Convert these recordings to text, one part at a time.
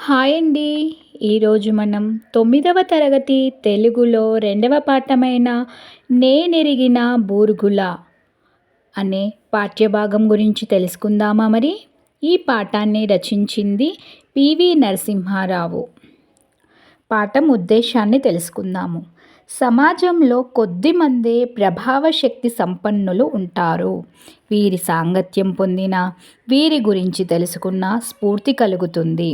Hi అండి. ఈరోజు మనం 9వ తరగతి తెలుగులో రెండవ పాఠమైన నేనెరిగిన బూర్గుల అనే పాఠ్యభాగం గురించి తెలుసుకుందామా మరి? ఈ పాఠాన్ని రచించింది పివి నరసింహారావు. పాఠం ఉద్దేశాన్ని తెలుసుకుందాము. సమాజంలో కొద్దిమందే ప్రభావశక్తి సంపన్నులు ఉంటారు. వీరి సాంగత్యం పొందిన వీరి గురించి తెలుసుకున్న స్ఫూర్తి కలుగుతుంది.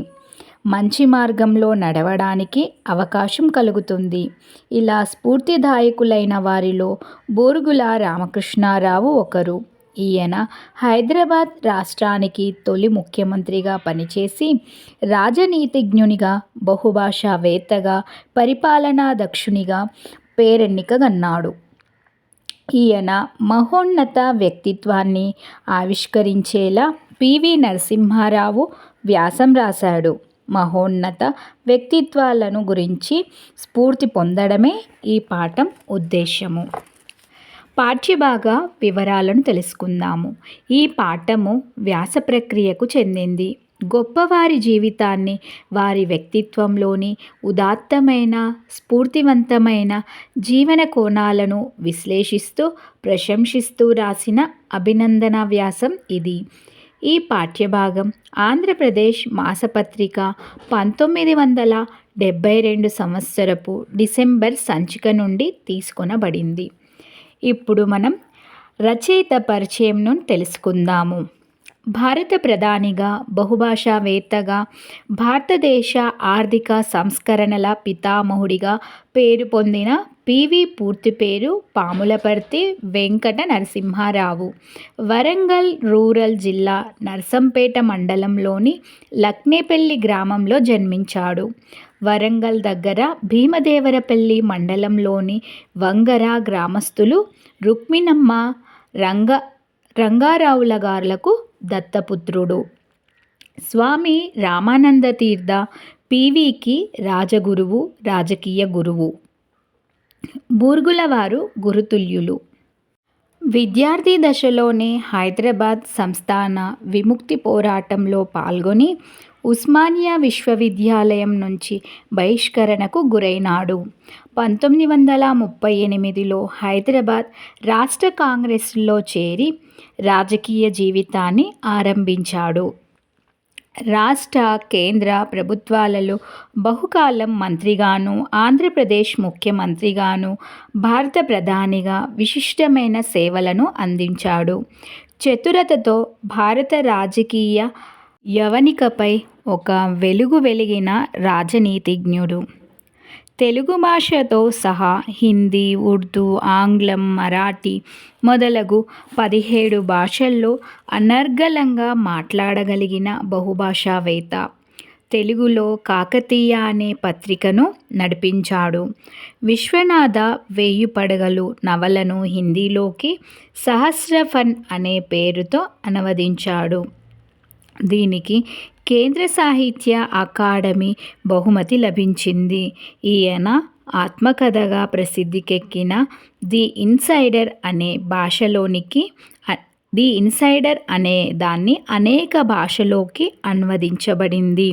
మంచి మార్గంలో నడవడానికి అవకాశం కలుగుతుంది. ఇలా స్ఫూర్తిదాయకులైన వారిలో బూర్గుల రామకృష్ణారావు ఒకరు. ఈయన హైదరాబాద్ రాష్ట్రానికి తొలి ముఖ్యమంత్రిగా పనిచేసి రాజనీతిజ్ఞునిగా, బహుభాషావేత్తగా, పరిపాలనా దక్షునిగా పేరెన్నికగన్నాడు. ఈయన మహోన్నత వ్యక్తిత్వాన్ని ఆవిష్కరించేలా పివి నరసింహారావు వ్యాసం రాశాడు. మహోన్నత వ్యక్తిత్వాలను గురించి స్ఫూర్తి పొందడమే ఈ పాఠం ఉద్దేశము. పాఠ్యభాగ వివరాలను తెలుసుకుందాము. ఈ పాఠము వ్యాస ప్రక్రియకు చెందింది. గొప్పవారి జీవితాన్ని, వారి వ్యక్తిత్వంలోని ఉదాత్తమైన, స్ఫూర్తివంతమైన జీవన కోణాలను విశ్లేషిస్తూ, ప్రశంసిస్తూ రాసిన అభినందన వ్యాసం ఇది. ఈ పాఠ్యభాగం ఆంధ్రప్రదేశ్ మాసపత్రిక 1972 సంవత్సరపు డిసెంబర్ సంచిక నుండి తీసుకొనబడింది. ఇప్పుడు మనం రచయిత పరిచయంను తెలుసుకుందాము. భారత ప్రధానిగా, బహుభాషావేత్తగా, భారతదేశ ఆర్థిక సంస్కరణల పితామహుడిగా పేరు పొందిన పివి పూర్తి పేరు పాములపర్తి వెంకట నరసింహారావు. వరంగల్ రూరల్ జిల్లా నర్సంపేట మండలంలోని లక్నేపల్లి గ్రామంలో జన్మించాడు. వరంగల్ దగ్గర భీమదేవరపల్లి మండలంలోని వంగర గ్రామస్తులు రుక్మిణమ్మ, రంగారావుల గార్లకు దత్తపుత్రుడు. స్వామి రామానంద తీర్థ పివికి రాజగురువు, రాజకీయ గురువు. బూర్గుల వారు గురుతుల్యులు. విద్యార్థి దశలోనే హైదరాబాద్ సంస్థాన విముక్తి పోరాటంలో పాల్గొని ఉస్మానియా విశ్వవిద్యాలయం నుంచి బహిష్కరణకు గురైనాడు. 1938లో హైదరాబాద్ రాష్ట్ర కాంగ్రెస్లో చేరి రాజకీయ జీవితాన్ని ఆరంభించాడు. రాష్ట్ర, కేంద్ర ప్రభుత్వాలలో బహుకాలం మంత్రిగాను, ఆంధ్రప్రదేశ్ ముఖ్యమంత్రిగాను, భారత ప్రధానిగా విశిష్టమైన సేవలను అందించాడు. చతురతతో భారత రాజకీయ యవనికపై ఒక వెలుగు వెలిగిన రాజనీతిజ్ఞుడు. తెలుగు భాషతో సహా హిందీ, ఉర్దూ, ఆంగ్లం, మరాఠీ మొదలగు 17 భాషల్లో అనర్గళంగా మాట్లాడగలిగిన బహుభాషావేత్త. తెలుగులో కాకతీయ అనే పత్రికను నడిపించాడు. విశ్వనాథ వేయిపడగలు నవలను హిందీలోకి సహస్రఫన్ అనే పేరుతో అనువదించాడు. దీనికి కేంద్ర సాహిత్య అకాడమీ బహుమతి లభించింది. ఈయన ఆత్మకథగా ప్రసిద్ధికెక్కిన ది ఇన్సైడర్ అనే దాన్ని అనేక భాషలోకి అనువదించబడింది.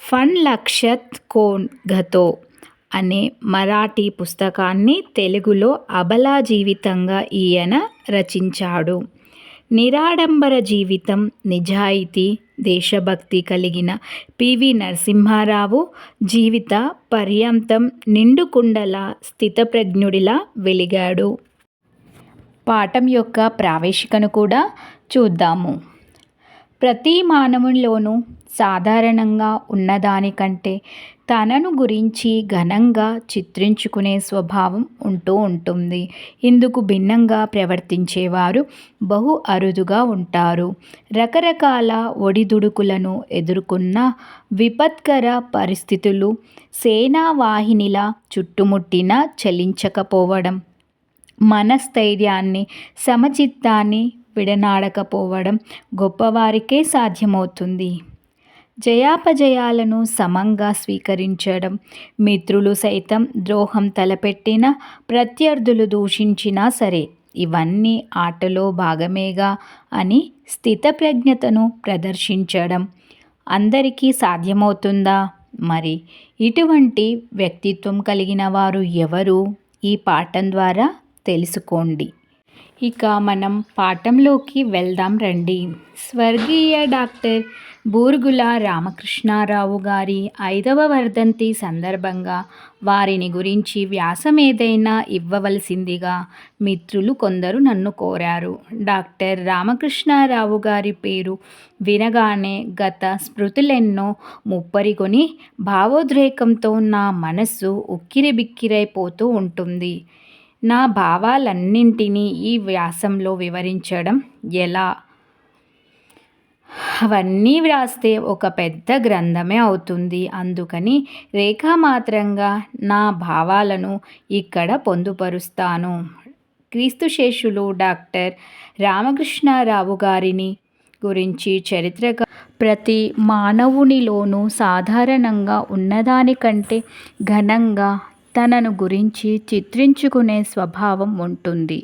ఫన్ లక్షత్ కోన్ ఘతో అనే మరాఠీ పుస్తకాన్ని తెలుగులో అబలా జీవితంగా ఈయన రచించాడు. నిరాడంబర జీవితం, నిజాయితీ, దేశభక్తి కలిగిన పివి నరసింహారావు జీవిత పర్యంతం నిండుకుండల స్థితప్రజ్ఞుడిలా వెలిగాడు. పాఠం యొక్క ప్రావేశికను కూడా చూద్దాము. ప్రతి మానవునిలోనూ సాధారణంగా ఉన్నదానికంటే తనను గురించి ఘనంగా చిత్రించుకునే స్వభావం ఉంటూ ఉంటుంది. ఇందుకు భిన్నంగా ప్రవర్తించేవారు బహు అరుదుగా ఉంటారు. రకరకాల ఒడిదుడుకులను ఎదుర్కొన్న విపత్కర పరిస్థితులు సేనావాహినిలా చుట్టుముట్టినా చలించకపోవడం, మనస్థైర్యాన్ని, సమచిత్తాన్ని విడనాడకపోవడం గొప్పవారికే సాధ్యమవుతుంది. జయాపజయాలను సమంగా స్వీకరించడం, మిత్రులు సైతం ద్రోహం తలపెట్టినా, ప్రత్యర్థులు దూషించినా సరే ఇవన్నీ ఆటలో భాగమేగా అని స్థితప్రజ్ఞతను ప్రదర్శించడం, అందరికీ సాధ్యమవుతుందా? మరి ఇటువంటి వ్యక్తిత్వం కలిగిన వారు ఎవరు? ఈ పాఠం ద్వారా తెలుసుకోండి. ఇక మనం పాఠంలోకి వెళ్దాం రండి. స్వర్గీయ డాక్టర్ బూరుగుల రామకృష్ణారావు గారి 5వ వర్ధంతి సందర్భంగా వారిని గురించి వ్యాసం ఏదైనా ఇవ్వవలసిందిగా మిత్రులు కొందరు నన్ను కోరారు. డాక్టర్ రామకృష్ణారావు గారి పేరు వినగానే గత స్మృతులెన్నో ముప్పరికొని భావోద్రేకంతో నా మనస్సు ఉక్కిరిబిక్కిరైపోతూ ఉంటుంది. నా భావాలన్నింటినీ ఈ వ్యాసంలో వివరించడం ఎలా? అవన్నీ వ్రాస్తే ఒక పెద్ద గ్రంథమే అవుతుంది. అందుకని రేఖామాత్రంగా నా భావాలను ఇక్కడ పొందుపరుస్తాను. క్రీస్తుశేషులు డాక్టర్ రామకృష్ణారావు గారిని గురించి చరిత్రగా ప్రతి మానవునిలోనూ సాధారణంగా ఉన్నదానికంటే ఘనంగా తనను గురించి చిత్రించుకునే స్వభావం ఉంటుంది.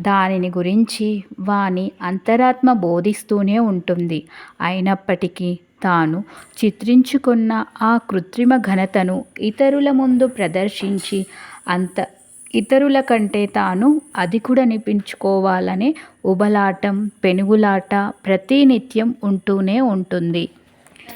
దానిని గురించి వాని అంతరాత్మ బోధిస్తూనే ఉంటుంది. అయినప్పటికీ తాను చిత్రించుకున్న ఆ కృత్రిమ ఘనతను ఇతరుల ముందు ప్రదర్శించి ఇతరుల కంటే తాను అధికుడనిపించుకోవాలనే ఉబలాటం, పెనుగులాట ప్రతినిత్యం ఉంటూనే ఉంటుంది.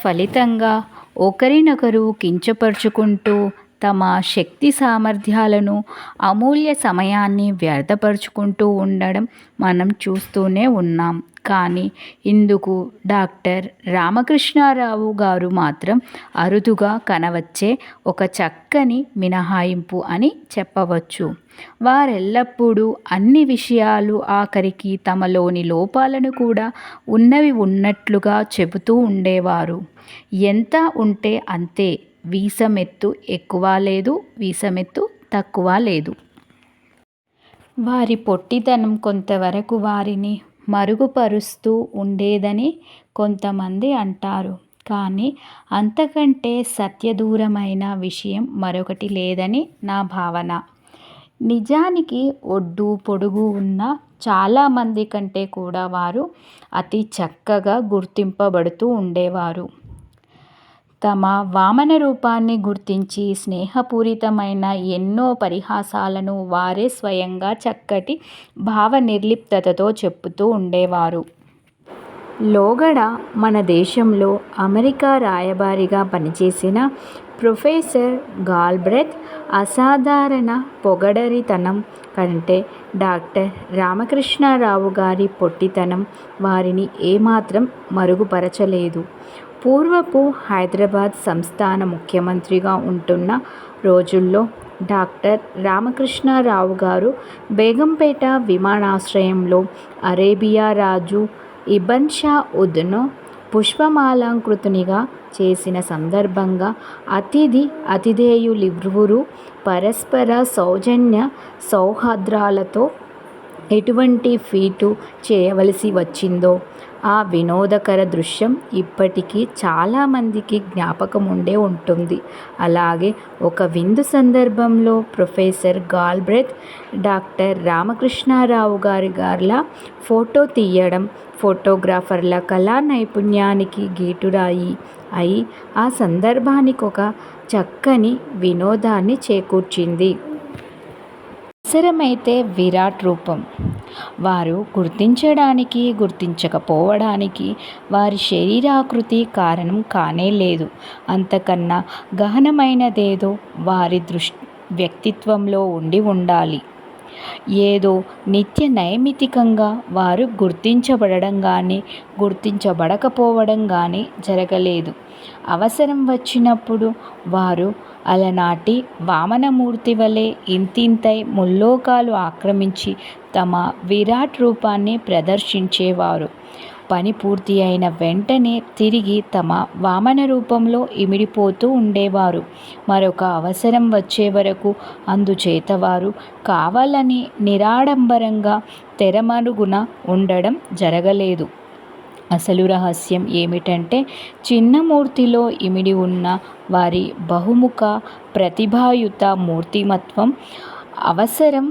ఫలితంగా ఒకరినొకరు కించపరుచుకుంటూ తమ శక్తి సామర్థ్యాలను, అమూల్య సమయాన్ని వ్యర్థపరుచుకుంటూ ఉండడం మనం చూస్తూనే ఉన్నాం. కానీ ఇందుకు డాక్టర్ రామకృష్ణారావు గారు మాత్రం అరుదుగా కనవచ్చే ఒక చక్కని మినహాయింపు అని చెప్పవచ్చు. వారెల్లప్పుడూ అన్ని విషయాలు ఆఖరికి తమలోని లోపాలను కూడా ఉన్నవి ఉన్నట్లుగా చెబుతూ ఉండేవారు. ఎంత ఉంటే అంతే. వీసమెత్తు ఎక్కువ లేదు, వీసమెత్తు తక్కువ లేదు. వారి పొట్టితనం కొంతవరకు వారిని మరుగుపరుస్తూ ఉండేదని కొంతమంది అంటారు. కానీ అంతకంటే సత్యదూరమైన విషయం మరొకటి లేదని నా భావన. నిజానికి ఒడ్డు పొడుగు ఉన్న చాలామంది కంటే కూడా వారు అతి చక్కగా గుర్తింపబడుతూ ఉండేవారు. తమ వామన రూపాన్ని గుర్తించి స్నేహపూరితమైన ఎన్నో పరిహాసాలను వారే స్వయంగా చక్కటి భావ నిర్లిప్తతతో చెప్పుతూ ఉండేవారు. లోగడ మన దేశంలో అమెరికా రాయబారిగా పనిచేసిన ప్రొఫెసర్ గాల్బ్రెత్ అసాధారణ పొగడరితనం కంటే డాక్టర్ రామకృష్ణారావు గారి పొట్టితనం వారిని ఏమాత్రం మరుగుపరచలేదు. పూర్వపు హైదరాబాద్ సంస్థాన ముఖ్యమంత్రిగా ఉంటున్న రోజుల్లో డాక్టర్ రామకృష్ణారావు గారు బేగంపేట విమానాశ్రయంలో అరేబియా రాజు ఇబన్ షా ఉద్ను పుష్పమాలంకృతునిగా చేసిన సందర్భంగా అతిథేయులిరువురు పరస్పర సౌజన్య సౌహార్దాలతో ఎటువంటి ఫీటు చేయవలసి వచ్చిందో ఆ వినోదకర దృశ్యం ఇప్పటికీ చాలామందికి జ్ఞాపకం ఉండే ఉంటుంది. అలాగే ఒక విందు సందర్భంలో ప్రొఫెసర్ గాల్బ్రెత్ డాక్టర్ రామకృష్ణారావు గారిలా ఫోటో తీయడం ఫోటోగ్రాఫర్ల కళా నైపుణ్యానికి గీటురాయి అయి ఆ సందర్భానికి ఒక చక్కని వినోదాన్ని చేకూర్చింది. అవసరమైతే విరాట్ రూపం. వారు గుర్తించడానికి గుర్తించకపోవడానికి వారి శరీరాకృతి కారణం కానే లేదు. అంతకన్నా గహనమైనదేదో వారి వ్యక్తిత్వంలో ఉండి ఉండాలి. ఏదో నిత్య నైమితికంగా వారు గుర్తించబడడం కానీ గుర్తించబడకపోవడం కానీ జరగలేదు. అవసరం వచ్చినప్పుడు వారు అలనాటి వామనమూర్తి వలె ఇంతింతై ముల్లోకాలు ఆక్రమించి తమ విరాట్ రూపాన్ని ప్రదర్శించేవారు. పని పూర్తి అయిన వెంటనే తిరిగి తమ వామన రూపంలో ఇమిడిపోతూ ఉండేవారు. మరొక అవసరం వచ్చే వరకు అందుచేత వారు కావాలని నిరాడంబరంగా తెరమరుగున ఉండడం జరగలేదు. అసలు రహస్యం ఏమిటంటే చిన్నమూర్తిలో ఇమిడి ఉన్న వారి బహుముఖ ప్రతిభాయుత మూర్తిమత్వం అవసరం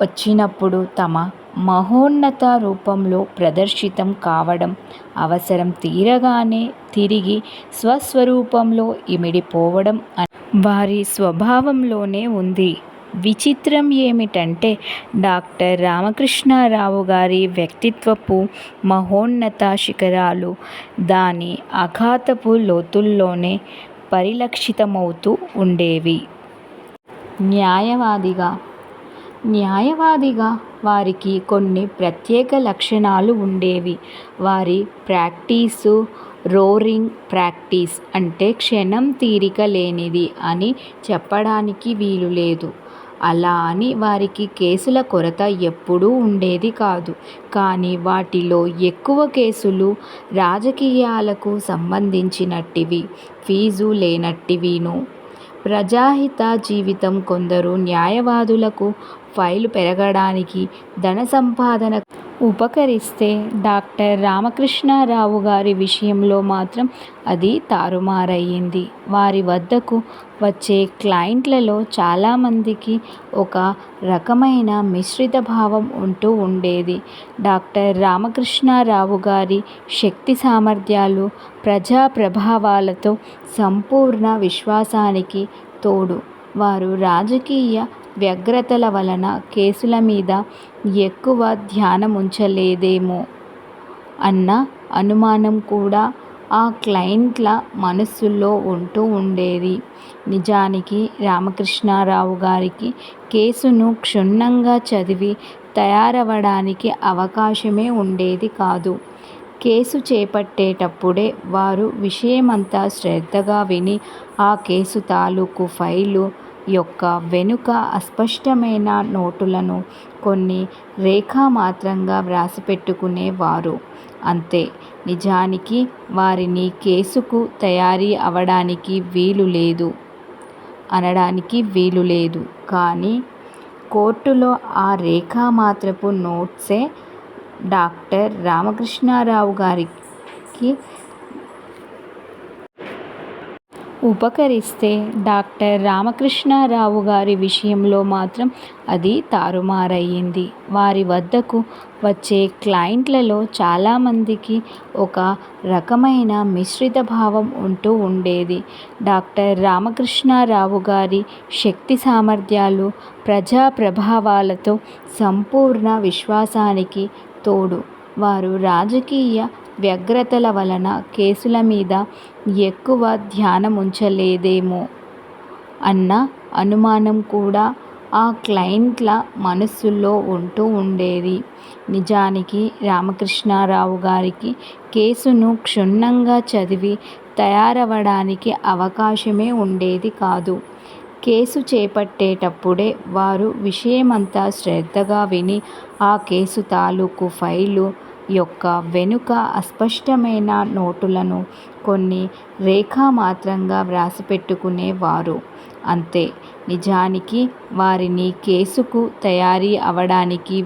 వచ్చినప్పుడు తమ మహోన్నత రూపంలో ప్రదర్శితం కావడం, అవసరం తీరగానే తిరిగి స్వస్వరూపంలో ఇమిడిపోవడం వారి స్వభావంలోనే ఉంది. విచిత్రం ఏమిటంటే డాక్టర్ రామకృష్ణారావు గారి వ్యక్తిత్వపు మహోన్నత శిఖరాలు దాని అఘాతపు లోతుల్లోనే పరిలక్షితమవుతూ ఉండేవి. న్యాయవాదిగా వారికి కొన్ని ప్రత్యేక లక్షణాలు ఉండేవి. వారి ప్రాక్టీసు రోరింగ్ ప్రాక్టీస్ అంటే క్షణం తీరిక లేనిది అని చెప్పడానికి వీలులేదు. అలా అని వారికి కేసుల కొరత ఎప్పుడూ ఉండేది కాదు. కానీ వాటిలో ఎక్కువ కేసులు రాజకీయాలకు సంబంధించినట్టివి, ఫీజు లేనట్టివిను. ప్రజాహిత జీవితం కొందరు న్యాయవాదులకు ఫైలు పెరగడానికి, ధన సంపాదనకు ఉపకరిస్తే డాక్టర్ రామకృష్ణారావు గారి విషయంలో మాత్రం అది తారుమారయ్యింది. వారి వద్దకు వచ్చే క్లయింట్లలో చాలామందికి ఒక రకమైన మిశ్రిత భావం ఉంటూ ఉండేది. డాక్టర్ రామకృష్ణారావు గారి శక్తి సామర్థ్యాలు, ప్రజా ప్రభావాలతో సంపూర్ణ విశ్వాసానికి తోడు వారు రాజకీయ వ్యగ్రతల వలన కేసుల మీద ఎక్కువ ధ్యానముంచలేదేమో అన్న అనుమానం కూడా ఆ క్లయింట్ల మనస్సుల్లో ఉంటూ ఉండేది. నిజానికి రామకృష్ణారావు గారికి కేసును క్షుణ్ణంగా చదివి తయారవడానికి అవకాశమే ఉండేది కాదు. కేసు చేపట్టేటప్పుడే వారు విషయమంతా శ్రద్ధగా విని ఆ కేసు తాలూకు ఫైలు యొక్క వెనుక అస్పష్టమైన నోటులను కొన్ని రేఖామాత్రంగా వ్రాసిపెట్టుకునేవారు. అంతే. నిజానికి వారిని కేసుకు తయారీ అవడానికి అనడానికి వీలులేదు. కానీ కోర్టులో ఆ రేఖామాత్రపు నోట్సే డాక్టర్ రామకృష్ణారావు గారికి ఉపకరిస్తే డాక్టర్ రామకృష్ణారావు గారి విషయంలో మాత్రం అది తారుమారయ్యింది. వారి వద్దకు వచ్చే క్లయింట్లలో చాలామందికి ఒక రకమైన మిశ్రిత భావం ఉంటూ ఉండేది. డాక్టర్ రామకృష్ణారావు గారి శక్తి సామర్థ్యాలు, ప్రజా ప్రభావాలతో సంపూర్ణ విశ్వాసానికి తోడు వారు రాజకీయ వ్యగ్రతల వలన కేసుల మీద ఎక్కువ ధ్యానముంచలేదేమో అన్న అనుమానం కూడా ఆ క్లయింట్ల మనస్సుల్లో ఉంటూ ఉండేది. నిజానికి రామకృష్ణారావు గారికి కేసును క్షుణ్ణంగా చదివి తయారవడానికి అవకాశమే ఉండేది కాదు. కేసు చేపట్టేటప్పుడే వారు విషయమంతా శ్రద్ధగా విని ఆ కేసు తాలూకు ఫైలు యొక్క వెనుక అస్పష్టమైన నోటులను కొన్ని రేఖామాత్రంగా వ్రాసిపెట్టుకునేవారు. అంతే. నిజానికి వారిని కేసుకు తయారీ అవడానికి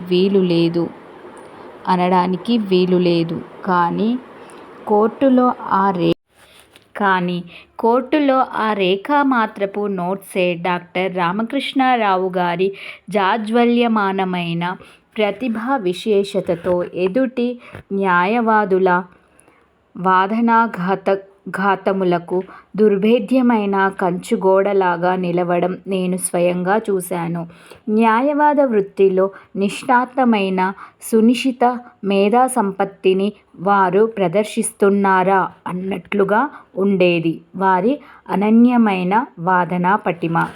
అనడానికి వీలులేదు. కానీ కోర్టులో ఆ రేఖామాత్రపు నోట్సే డాక్టర్ రామకృష్ణారావు గారి జాజ్వల్యమానమైన ప్రతిభా విశేషతతో ఎదుటి న్యాయవాదుల వాదనాఘాతములకు దుర్భేద్యమైన కంచుగోడలాగా నిలవడం నేను స్వయంగా చూశాను. న్యాయవాద వృత్తిలో నిష్ణాతమైన సునిశిత మేధాసంపత్తిని వారు ప్రదర్శిస్తున్నారా అన్నట్లుగా ఉండేది వారి అనన్యమైన వాదనా పటిమ.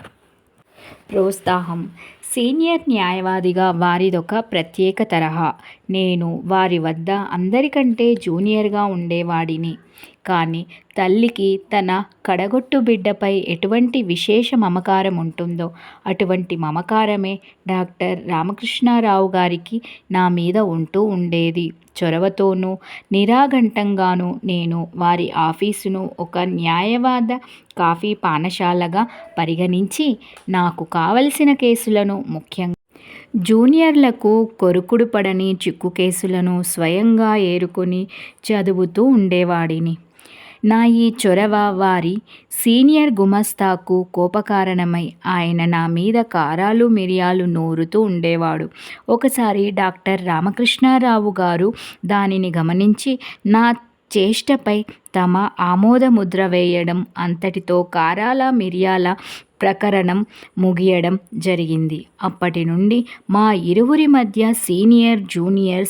ప్రోత్సాహం. సీనియర్ న్యాయవాదిగా వారిదొక ప్రత్యేక తరహా. నేను వారి వద్ద అందరికంటే జూనియర్గా ఉండేవాడిని. కానీ తల్లికి తన కడగొట్టు బిడ్డపై ఎటువంటి విశేష మమకారం ఉంటుందో అటువంటి మమకారమే డాక్టర్ రామకృష్ణారావు గారికి నా మీద ఉంటూ ఉండేది. చొరవతోనూ నిరాఘంటంగానూ నేను వారి ఆఫీసును ఒక న్యాయవాద కాఫీ పానశాలగా పరిగణించి నాకు కావలసిన కేసులను, ముఖ్యంగా జూనియర్లకు కొరుకుడు పడని చిక్కు కేసులను స్వయంగా ఏరుకొని చదువుతూ ఉండేవాడిని. నా ఈ చొరవ వారి సీనియర్ గుమస్తాకు కోపకారణమై ఆయన నా మీద కారాలు మిరియాలు నూరుతూ ఉండేవాడు. ఒకసారి డాక్టర్ రామకృష్ణారావు గారు దానిని గమనించి నా చేష్టపై తమ ఆమోదముద్ర వేయడం, అంతటితో కారాల మిరియాల ప్రకరణం ముగియడం జరిగింది. అప్పటి నుండి మా ఇరువురి మధ్య సీనియర్ జూనియర్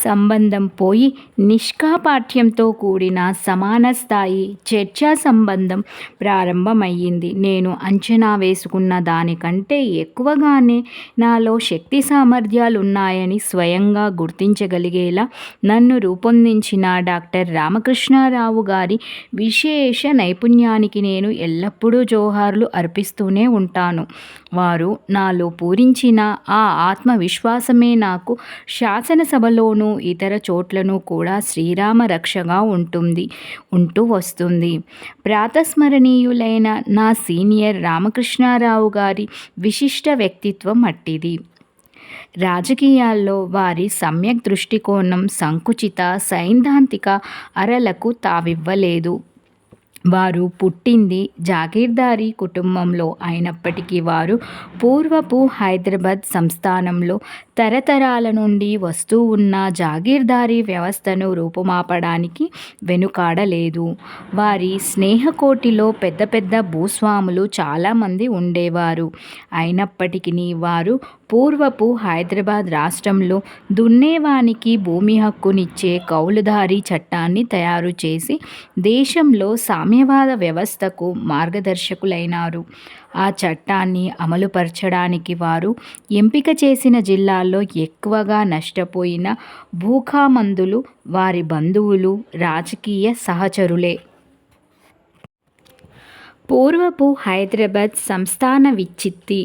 సంబంధం పోయి నిష్కాపట్యంతో కూడిన సమాన స్థాయి చర్చా సంబంధం ప్రారంభమయ్యింది. నేను అంచనా వేసుకున్న దానికంటే ఎక్కువగానే నాలో శక్తి సామర్థ్యాలున్నాయని స్వయంగా గుర్తించగలిగేలా నన్ను రూపొందించిన డాక్టర్ రామకృష్ణారావు గారి విశేష నైపుణ్యానికి నేను ఎల్లప్పుడూ జోహార్లు అర్పిస్తూనే ఉంటాను. వారు నాలో పూరించిన ఆ ఆత్మవిశ్వాసమే నాకు శాసనసభలోనూ ఇతర చోట్లను కూడా శ్రీరామ రక్షగా ఉంటూ వస్తుంది. ప్రాతస్మరణీయులైన నా సీనియర్ రామకృష్ణారావు గారి విశిష్ట వ్యక్తిత్వం అట్టిది. రాజకీయాల్లో వారి సమ్యక్ దృష్టికోణం సంకుచిత సైద్ధాంతిక అరలకు తావివ్వలేదు. వారు పుట్టింది జాగీర్దారీ కుటుంబంలో అయినప్పటికీ వారు పూర్వపు హైదరాబాద్ సంస్థానంలో తరతరాల నుండి వస్తూ ఉన్న జాగీర్దారీ వ్యవస్థను రూపుమాపడానికి వెనుకాడలేదు. వారి స్నేహకోటిలో పెద్ద పెద్ద భూస్వాములు చాలామంది ఉండేవారు. అయినప్పటికీ వారు పూర్వపు హైదరాబాద్ రాష్ట్రంలో దున్నేవానికి భూమి హక్కునిచ్చే కౌలుదారీ చట్టాన్ని తయారు చేసి దేశంలో సామ్యవాద వ్యవస్థకు మార్గదర్శకులైనారు. ఆ చట్టాన్ని అమలుపరచడానికి వారు ఎంపిక చేసిన జిల్లాల్లో ఎక్కువగా నష్టపోయిన భూఖామందులు వారి బంధువులు, రాజకీయ సహచరులే. పూర్వపు హైదరాబాద్ సంస్థాన విచ్చిత్తి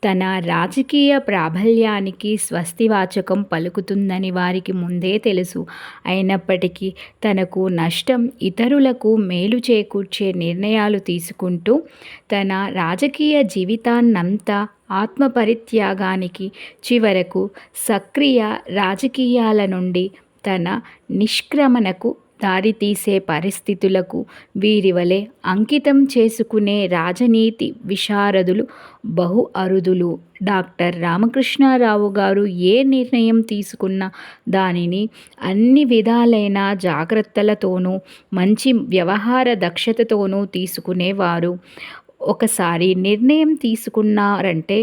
తన రాజకీయ ప్రాబల్యానికి స్వస్తివాచకం పలుకుతుందని వారికి ముందే తెలుసు. అయినప్పటికీ తనకు నష్టం, ఇతరులకు మేలు చేకూర్చే నిర్ణయాలు తీసుకుంటూ తన రాజకీయ జీవితాన్నంతా ఆత్మపరిత్యాగానికి, చివరకు సక్రియ రాజకీయాల నుండి తన నిష్క్రమణకు దారితీసే పరిస్థితులకు వీరివలె అంకితం చేసుకునే రాజనీతి విశారదులు బహు అరుదులు. డాక్టర్ రామకృష్ణారావు గారు ఏ నిర్ణయం తీసుకున్నా దానిని అన్ని విధాలైన జాగ్రత్తలతోనూ మంచి వ్యవహార దక్షతతోనూ తీసుకునేవారు. ఒకసారి నిర్ణయం తీసుకున్నారంటే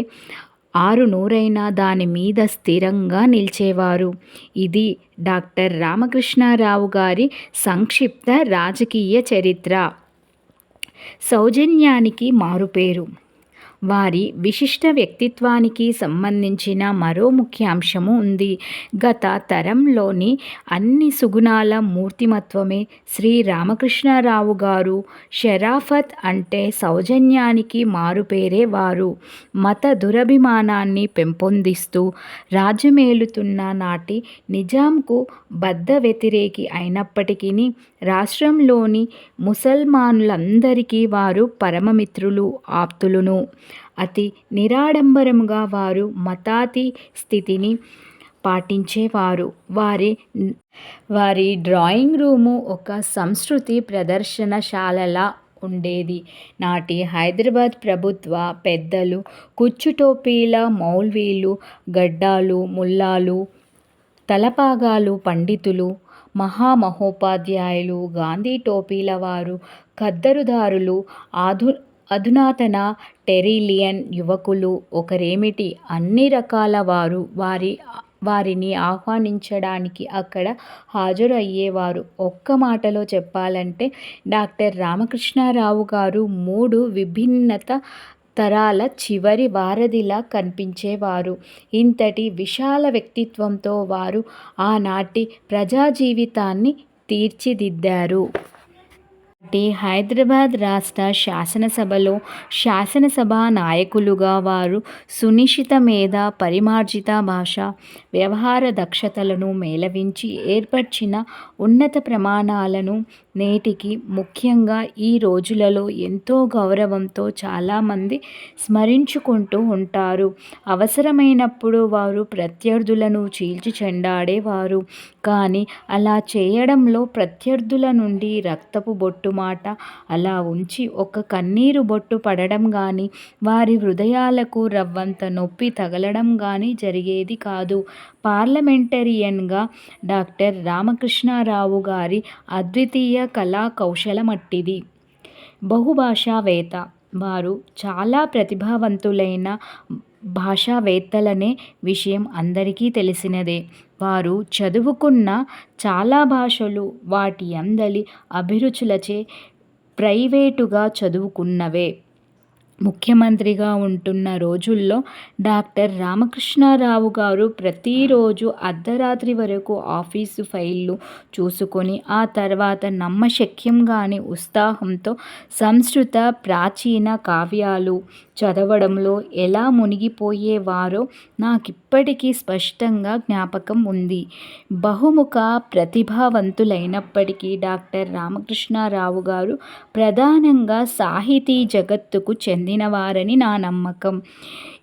6 దాని మీద స్థిరంగా నిలిచేవారు. ఇది డాక్టర్ రామకృష్ణారావు గారి సంక్షిప్త రాజకీయ చరిత్ర. సౌజన్యానికి మారుపేరు. వారి విశిష్ట వ్యక్తిత్వానికి సంబంధించిన మరో ముఖ్యాంశము ఉంది. గత తరంలోని అన్ని సుగుణాల మూర్తిమత్వమే శ్రీ రామకృష్ణారావు గారు. షరాఫత్ అంటే సౌజన్యానికి మారుపేరే వారు. మత దురభిమానాన్ని పెంపొందిస్తూ రాజ్యమేలుతున్న నాటి నిజాంకు బద్ధ వ్యతిరేకి అయినప్పటికీ రాష్ట్రంలోని ముసల్మానులందరికీ వారు పరమమిత్రులు, ఆప్తులును. అతి నిరాడంబరముగా వారు మతాతీ స్థితిని పాటించేవారు. వారి డ్రాయింగ్ రూము ఒక సంస్కృతి ప్రదర్శనశాలలా ఉండేది. నాటి హైదరాబాద్ ప్రభుత్వ పెద్దలు, కుచ్చుటోపీల మౌల్వీలు, గడ్డాలు ముల్లాలు, తలపాగాలు పండితులు, మహామహోపాధ్యాయులు, గాంధీ టోపీల వారు, ఖద్దరుదారులు, అధునాతన టెరిలియన్ యువకులు ఒకరేమిటి అన్ని రకాల వారు వారిని ఆహ్వానించడానికి అక్కడ హాజరు అయ్యేవారు. ఒక్క మాటలో చెప్పాలంటే డాక్టర్ రామకృష్ణారావు గారు 3 విభిన్నత తరాల చివరి వారధిలా కనిపించేవారు. ఇంతటి విశాల వ్యక్తిత్వంతో వారు ఆనాటి ప్రజాజీవితాన్ని తీర్చిదిద్దారు. హైదరాబాద్ రాష్ట్ర శాసనసభలో శాసనసభా నాయకులుగా వారు సునిశిత మేధ, పరిమార్జిత భాష, వ్యవహార దక్షతలను మేళవించి ఏర్పర్చిన ఉన్నత ప్రమాణాలను నేటికి ముఖ్యంగా ఈ రోజులలో ఎంతో గౌరవంతో చాలామంది స్మరించుకుంటూ ఉంటారు. అవసరమైనప్పుడు వారు ప్రత్యర్థులను చీల్చి చెండాడేవారు. కానీ అలా చేయడంలో ప్రత్యర్థుల నుండి రక్తపు బొట్టు మాట అలా ఉంచి ఒక కన్నీరు బొట్టు పడడం గానీ, వారి హృదయాలకు రవ్వంత నొప్పి తగలడం గానీ జరిగేది కాదు. పార్లమెంటేరియన్‌గా డాక్టర్ రామకృష్ణారావు గారి అద్వితీయ కళా కౌశలమట్టిది. బహుభాషావేత్త. వారు చాలా ప్రతిభావంతులైన భాషావేత్తలనే విషయం అందరికీ తెలిసినదే. వారు చదువుకున్న చాలా భాషలు వాటి అందలి అభిరుచులచే ప్రైవేటుగా చదువుకున్నవే. ముఖ్యమంత్రిగా ఉంటున్న రోజుల్లో డాక్టర్ రామకృష్ణారావు గారు ప్రతిరోజు అర్ధరాత్రి వరకు ఆఫీసు ఫైళ్లు చూసుకొని ఆ తర్వాత నమ్మశక్యం గాని ఉత్సాహంతో సంస్కృత ప్రాచీన కావ్యాలు చదవడంలో ఎలా మునిగిపోయేవారో నాకిప్పటికీ స్పష్టంగా జ్ఞాపకం ఉంది. బహుముఖ ప్రతిభావంతులైనప్పటికీ డాక్టర్ రామకృష్ణారావు గారు ప్రధానంగా సాహితీ జగత్తుకు చెందినవారని నా నమ్మకం.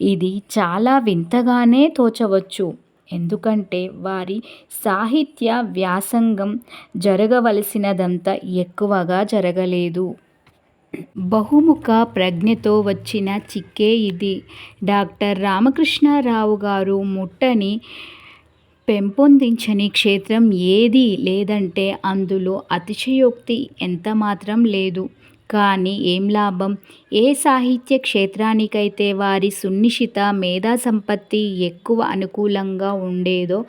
ఇది చాలా వింతగానే తోచవచ్చు. ఎందుకంటే వారి సాహిత్య వ్యాసంగం జరగవలసినదంత ఎక్కువగా జరగలేదు. బహుముఖ ప్రజ్ఞతో వచ్చిన చిక్కే ఇది. డాక్టర్ రామకృష్ణారావు గారు ముట్టని, పెంపొందించని క్షేత్రం ఏదీ లేదంటే అందులో అతిశయోక్తి ఎంతమాత్రం లేదు. కానీ ఏం లాభం? ఏ సాహిత్య క్షేత్రానికైతే వారి సునిశిత మేధాసంపత్తి ఎక్కువ అనుకూలంగా ఉండేదో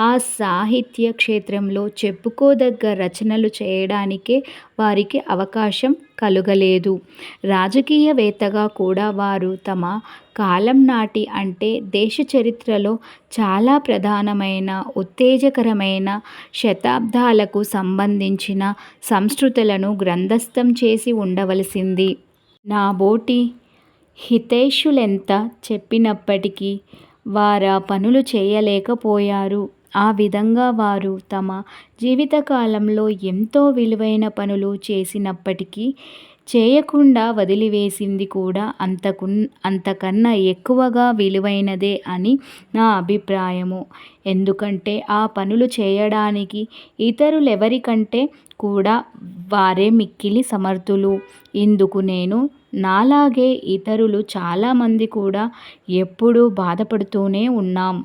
ఆ సాహిత్య క్షేత్రంలో చెప్పుకోదగ్గ రచనలు చేయడానికే వారికి అవకాశం కలుగలేదు. రాజకీయవేత్తగా కూడా వారు తమ కాలం నాటి అంటే దేశ చరిత్రలో చాలా ప్రధానమైన, ఉత్తేజకరమైన శతాబ్దాలకు సంబంధించిన సంస్కృతులను గ్రంథస్థం చేసి ఉండవలసింది. నాబోటి హితైషులెంత చెప్పినప్పటికీ వారా పనులు చేయలేకపోయారు. ఆ విధంగా వారు తమ జీవితకాలంలో ఎంతో విలువైన పనులు చేసినప్పటికీ చేయకుండా వదిలివేసింది కూడా అంతకన్నా ఎక్కువగా విలువైనదే అని నా అభిప్రాయము. ఎందుకంటే ఆ పనులు చేయడానికి ఇతరులెవరికంటే కూడా వారే మిక్కిలి సమర్థులు. ఇందుకు నేను, నాలాగే ఇతరులు చాలామంది కూడా ఎప్పుడూ బాధపడుతూనే ఉన్నాం.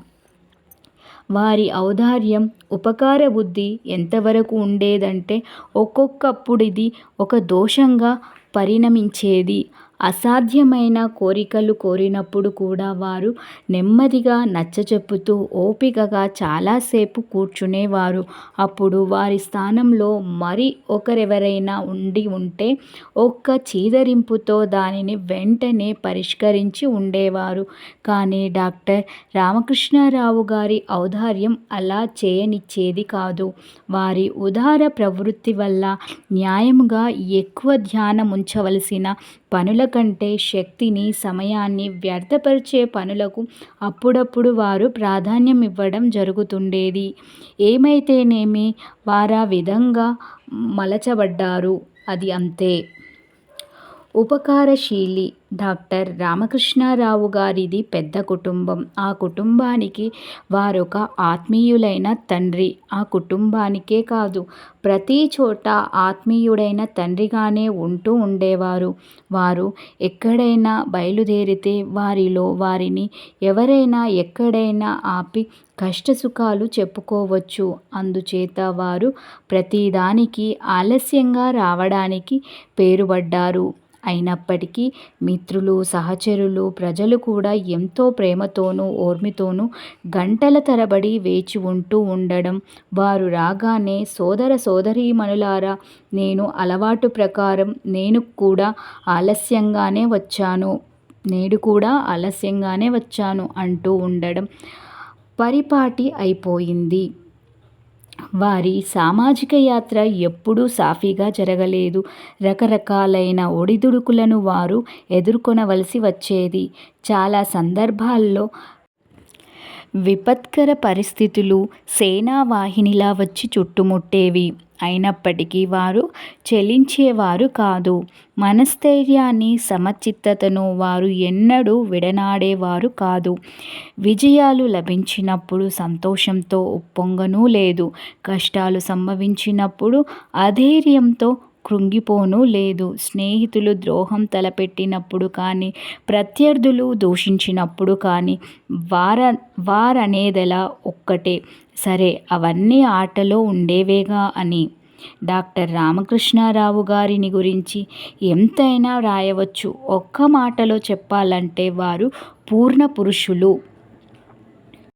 వారి ఔదార్యం, ఉపకార బుద్ధి ఎంతవరకు ఉండేదంటే ఒక్కొక్కప్పుడిది ఒక దోషంగా పరిణమించేది. అసాధ్యమైన కోరికలు కోరినప్పుడు కూడా వారు నెమ్మదిగా నచ్చచెప్పుతూ ఓపికగా చాలాసేపు కూర్చునేవారు. అప్పుడు వారి స్థానంలో మరి ఒకరెవరైనా ఉండి ఉంటే ఒక్క చీదరింపుతో దానిని వెంటనే పరిష్కరించి ఉండేవారు. కానీ డాక్టర్ రామకృష్ణారావు గారి ఔదార్యం అలా చేయనిచ్చేది కాదు. వారి ఉదార ప్రవృత్తి వల్ల న్యాయముగా ఎక్కువ ధ్యానముంచవలసిన పనుల కంటే శక్తిని, సమయాన్ని వ్యర్థపరిచే పనులకు అప్పుడప్పుడు వారు ప్రాధాన్యమివ్వడం జరుగుతుండేది. ఏమైతేనేమి వారా విధంగా మలచబడ్డారు. అది అంతే. ఉపకారశీలి. డాక్టర్ రామకృష్ణారావు గారిది పెద్ద కుటుంబం. ఆ కుటుంబానికి వారొక ఆత్మీయులైన తండ్రి. ఆ కుటుంబానికే కాదు, ప్రతి చోటా ఆత్మీయుడైన తండ్రిగానే ఉంటూ ఉండేవారు. వారు ఎక్కడైనా బయలుదేరితే వారిలో వారిని ఎవరైనా ఎక్కడైనా ఆపి కష్టసుఖాలు చెప్పుకోవచ్చు. అందుచేత వారు ప్రతిదానికీ ఆలస్యంగా రావడానికి పేరుబడ్డారు. అయినప్పటికీ మిత్రులు, సహచరులు, ప్రజలు కూడా ఎంతో ప్రేమతోనూ, ఓర్మితోనూ గంటల తరబడి వేచి ఉంటూ ఉండడం, వారు రాగానే సోదర సోదరీమణులారా, నేను అలవాటు ప్రకారం నేడు కూడా ఆలస్యంగానే వచ్చాను అంటూ ఉండడం పరిపాటి అయిపోయింది. వారి సామాజిక యాత్ర ఎప్పుడూ సాఫీగా జరగలేదు. రకరకాలైన ఒడిదుడుకులను వారు ఎదుర్కొనవలసి వచ్చేది. చాలా సందర్భాల్లో విపత్కర పరిస్థితులు సేనావాహినిలా వచ్చి చుట్టుముట్టేవి. అయినప్పటికీ వారు చలించేవారు కాదు. మనస్థైర్యాన్ని, సమచిత్తతను వారు ఎన్నడూ విడనాడేవారు కాదు. విజయాలు లభించినప్పుడు సంతోషంతో ఉప్పొంగనూ లేదు. కష్టాలు సంభవించినప్పుడు అధైర్యంతో కృంగిపోనూ లేదు. స్నేహితులు ద్రోహం తలపెట్టినప్పుడు కానీ, ప్రత్యర్థులు దూషించినప్పుడు కానీ వారనేదెలా ఒక్కటే, సరే అవన్నీ ఆటలో ఉండేవేగా అని. డాక్టర్ రామకృష్ణారావు గారిని గురించి ఎంతైనా వ్రాయవచ్చు. ఒక్క మాటలో చెప్పాలంటే వారు పూర్ణ పురుషులు.